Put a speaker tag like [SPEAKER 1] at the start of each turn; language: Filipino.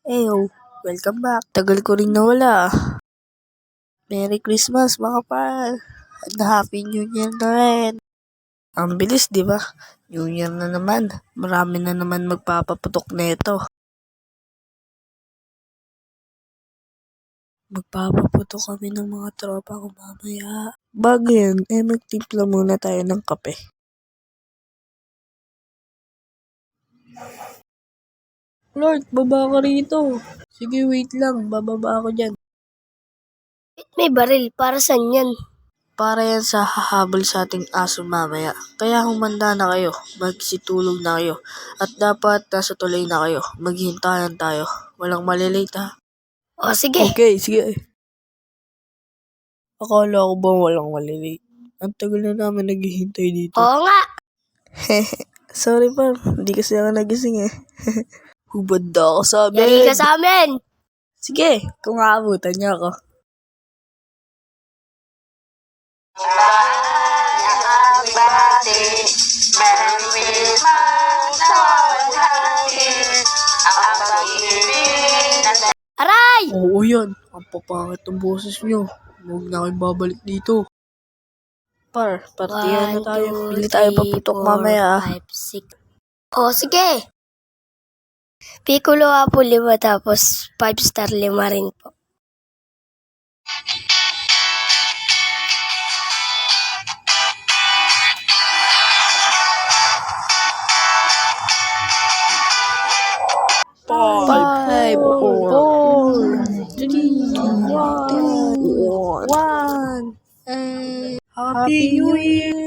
[SPEAKER 1] Eyo, welcome back. Tagal ko rin nawala. Merry Christmas mga pal. And Happy New Year na rin. Ang bilis, di ba? New Year na naman. Marami na naman magpapaputok neto. Magpapaputok kami ng mga tropa ko mamaya. Bago yan, magtimpla muna tayo ng kape. Lord, baba ka rito. Sige, wait lang. Bababa ako dyan.
[SPEAKER 2] May baril, para saan yan?
[SPEAKER 1] Para yan sa hahabol sa ating aso mamaya. Kaya humanda na kayo, magsitulog na kayo. At dapat nasa tulay na kayo, maghintayan tayo. Walang malilate ha.
[SPEAKER 2] O sige.
[SPEAKER 1] Okay, sige. Akala ko ba walang malilate? Ang tagal na namin naghihintay dito.
[SPEAKER 2] Oo nga.
[SPEAKER 1] Sorry pa, hindi kasi ako nagising eh. Hubad na ako sa
[SPEAKER 2] Yari
[SPEAKER 1] bed.
[SPEAKER 2] ka sa amin.
[SPEAKER 1] Sige, kung aabutan niyo ako.
[SPEAKER 2] Aray!
[SPEAKER 1] Oo yan, ang papangit ng boses niyo. Huwag na kayong babalik dito. Partiyan na tayo. Bili tayo paputok mamaya.
[SPEAKER 2] 5, 6. O sige. Piccolo Apo 5 tapos 5 star 5 rin po.
[SPEAKER 1] Five, four, three, two, one. Happy New Year!